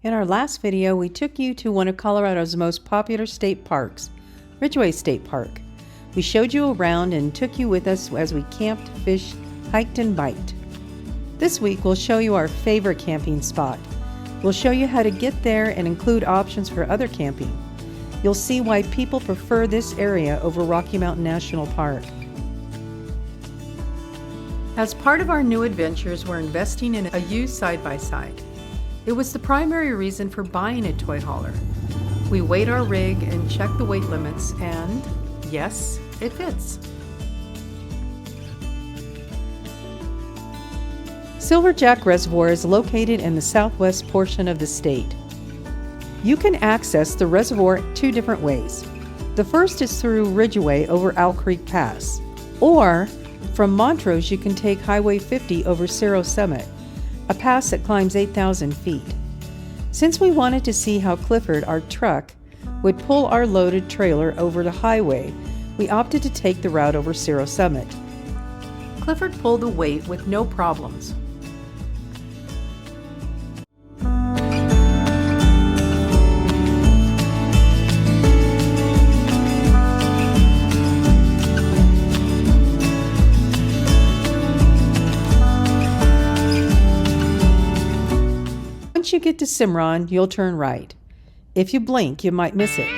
In our last video, we took you to one of Colorado's most popular state parks, Ridgway State Park. We showed you around and took you with us as we camped, fished, hiked, and biked. This week, we'll show you our favorite camping spot. We'll show you how to get there and include options for other camping. You'll see why people prefer this area over Rocky Mountain National Park. As part of our new adventures, we're investing in a used side-by-side. It was the primary reason for buying a toy hauler. We weighed our rig and checked the weight limits, and yes, it fits. Silver Jack Reservoir is located in the southwest portion of the state. You can access the reservoir two different ways. The first is through Ridgway over Owl Creek Pass, or from Montrose you can take Highway 50 over Cerro Summit, a pass that climbs 8,000 feet. Since we wanted to see how Clifford, our truck, would pull our loaded trailer over the highway, we opted to take the route over Cerro Summit. Clifford pulled the weight with no problems. Once you get to Cimarron, you'll turn right. If you blink, you might miss it.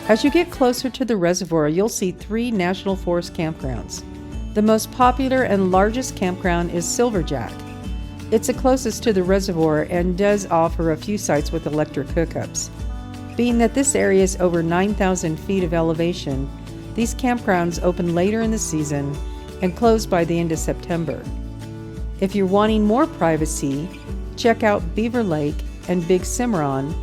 As you get closer to the reservoir, you'll see 3 National Forest campgrounds. The most popular and largest campground is Silver Jack. It's the closest to the reservoir and does offer a few sites with electric hookups. Being that this area is over 9,000 feet of elevation, these campgrounds open later in the season and close by the end of September. If you're wanting more privacy, check out Beaver Lake and Big Cimarron.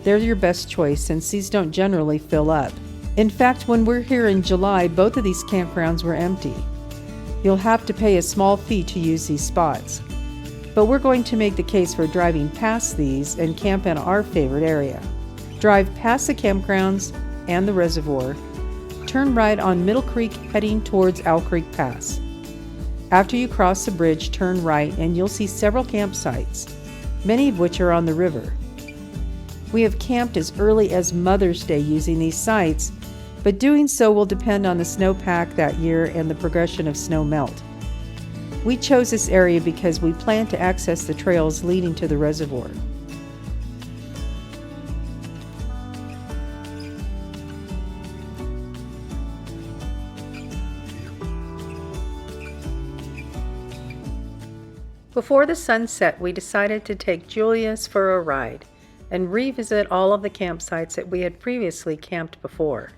They're your best choice since these don't generally fill up. In fact, when we're here in July, both of these campgrounds were empty. You'll have to pay a small fee to use these spots. But we're going to make the case for driving past these and camp in our favorite area. Drive past the campgrounds and the reservoir. Turn right on Middle Creek heading towards Owl Creek Pass. After you cross the bridge, turn right and you'll see several campsites, many of which are on the river. We have camped as early as Mother's Day using these sites, but doing so will depend on the snowpack that year and the progression of snow melt. We chose this area because we plan to access the trails leading to the reservoir. Before the sun set, we decided to take Julius for a ride and revisit all of the campsites that we had previously camped before.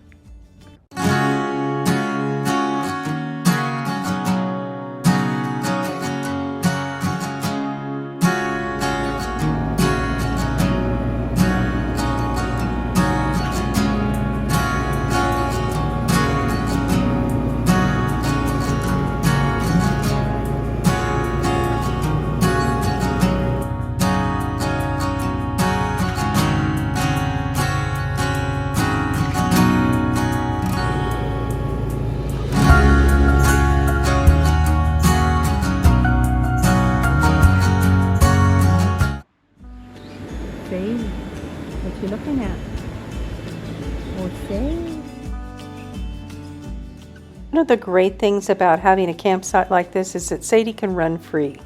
What you looking at? One of the great things about having a campsite like this is that Sadie can run free.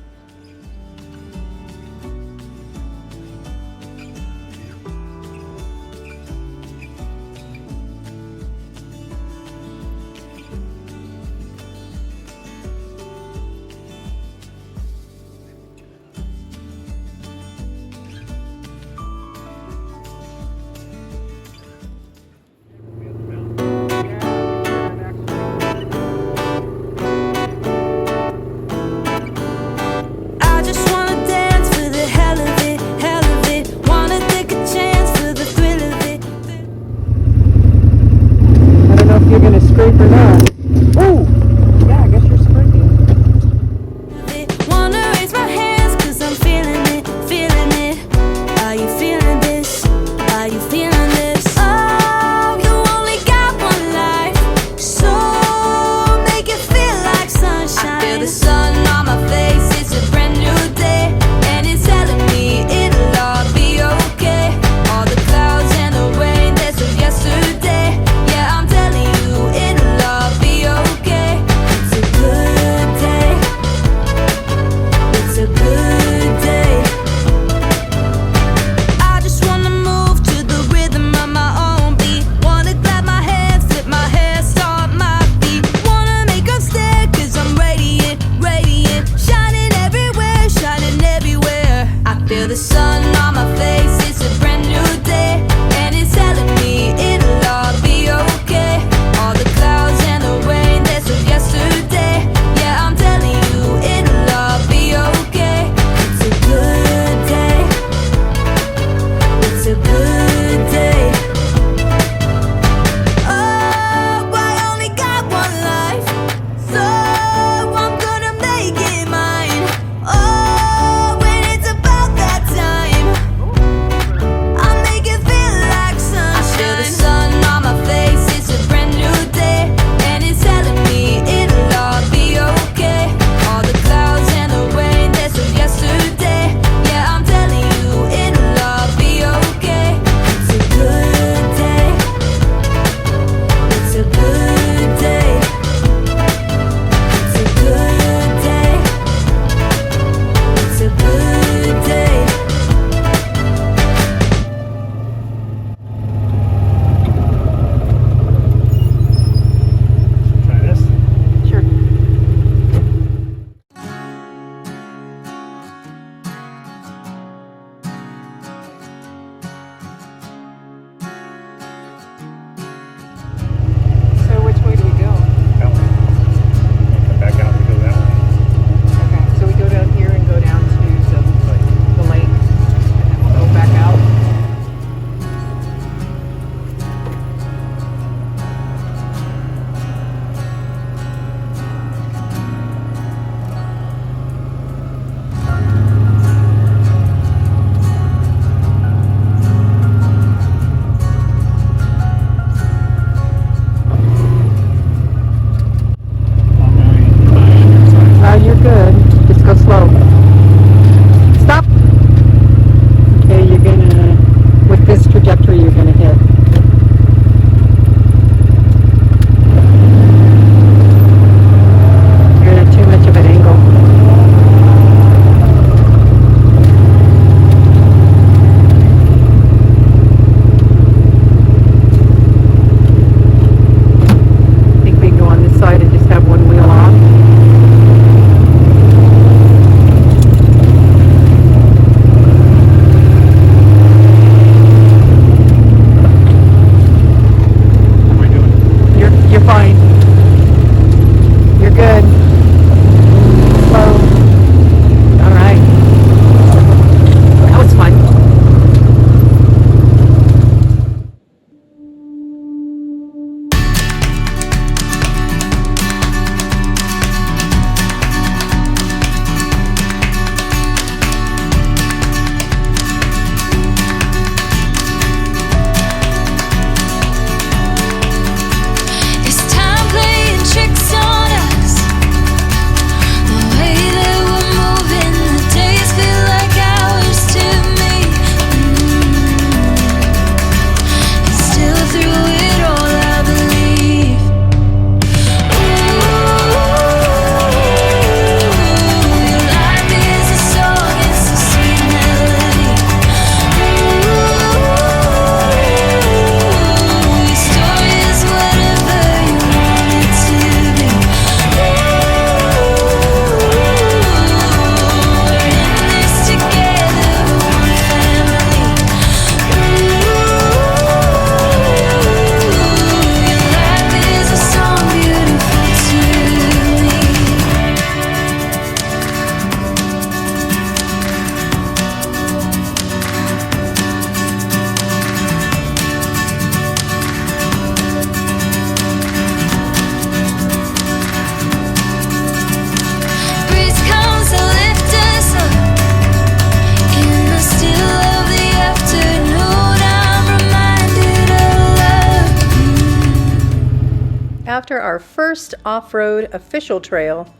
after our first off-road official trail,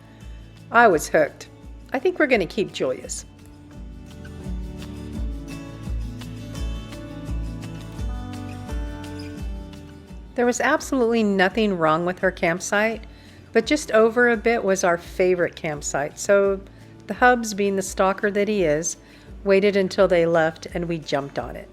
I was hooked. I think we're going to keep Julia's. There was absolutely nothing wrong with her campsite, but just over a bit was our favorite campsite. So the Hubs, being the stalker that he is, waited until they left and we jumped on it.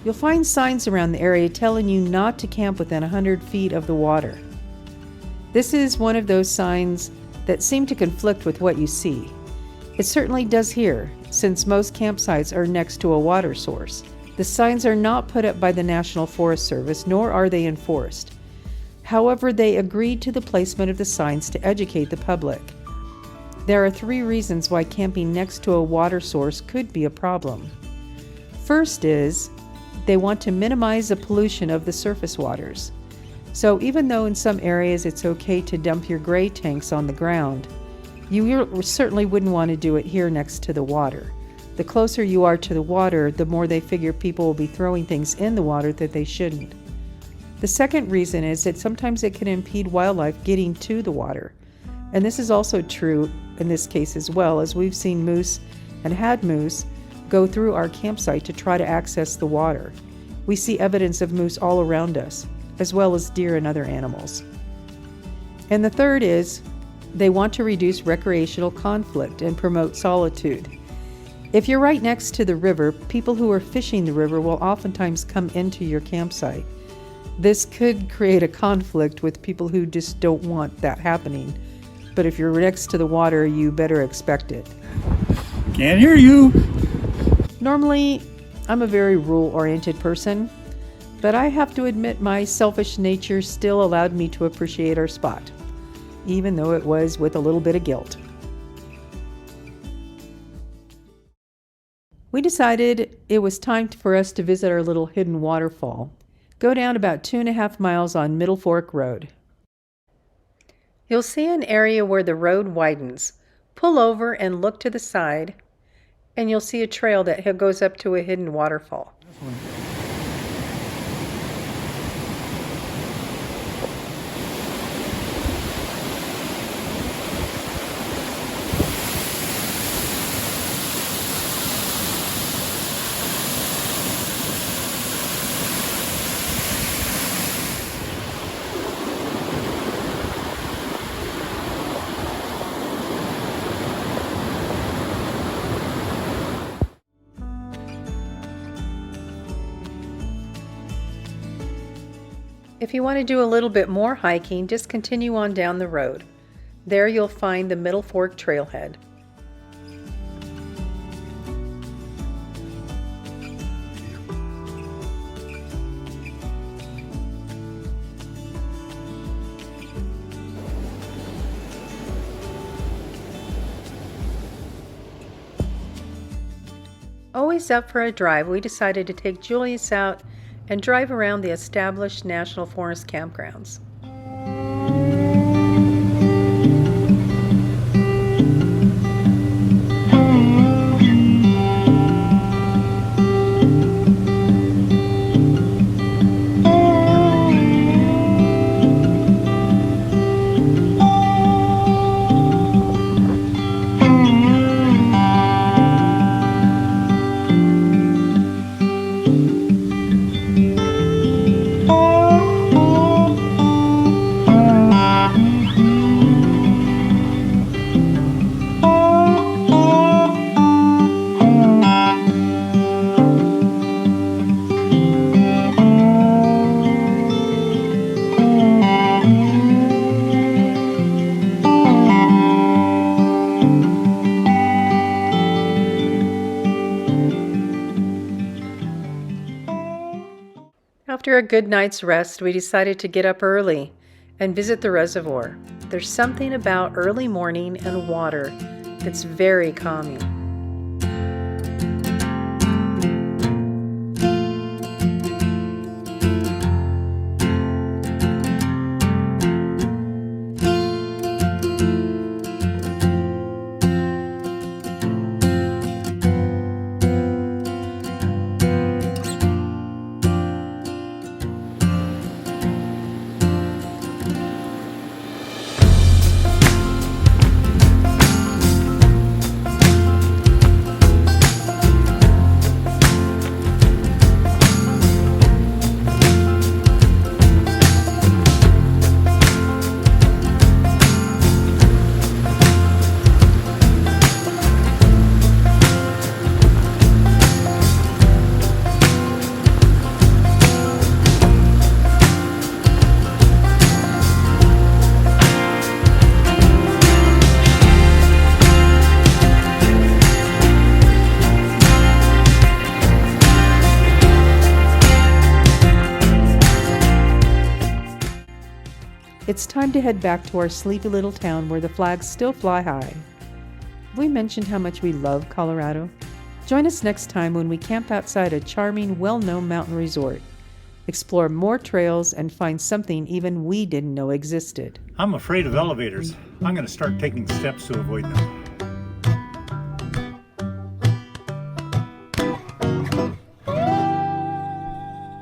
You'll find signs around the area telling you not to camp within 100 feet of the water. This is one of those signs that seem to conflict with what you see. It certainly does here, since most campsites are next to a water source. The signs are not put up by the National Forest Service, nor are they enforced. However, they agreed to the placement of the signs to educate the public. There are 3 reasons why camping next to a water source could be a problem. First is, they want to minimize the pollution of the surface waters. So even though in some areas it's okay to dump your gray tanks on the ground, you certainly wouldn't want to do it here next to the water. The closer you are to the water, the more they figure people will be throwing things in the water that they shouldn't. The second reason is that sometimes it can impede wildlife getting to the water. And this is also true in this case as well, as we've seen moose and had moose go through our campsite to try to access the water. We see evidence of moose all around us, as well as deer and other animals. And the third is, they want to reduce recreational conflict and promote solitude. If you're right next to the river, people who are fishing the river will oftentimes come into your campsite. This could create a conflict with people who just don't want that happening. But if you're next to the water, you better expect it. Can't hear you. Normally, I'm a very rule-oriented person, but I have to admit my selfish nature still allowed me to appreciate our spot, even though it was with a little bit of guilt. We decided it was time for us to visit our little hidden waterfall. Go down about 2.5 miles on Middle Fork Road. You'll see an area where the road widens. Pull over and look to the side, and you'll see a trail that goes up to a hidden waterfall. If you want to do a little bit more hiking, just continue on down the road. There you'll find the Middle Fork Trailhead. Always up for a drive, we decided to take Julius out and drive around the established National Forest campgrounds. a good night's rest, we decided to get up early and visit the reservoir. There's something about early morning and water that's very calming. It's time to head back to our sleepy little town where the flags still fly high. Have we mentioned how much we love Colorado? Join us next time when we camp outside a charming, well-known mountain resort, explore more trails, and find something even we didn't know existed. I'm afraid of elevators. I'm going to start taking steps to avoid them.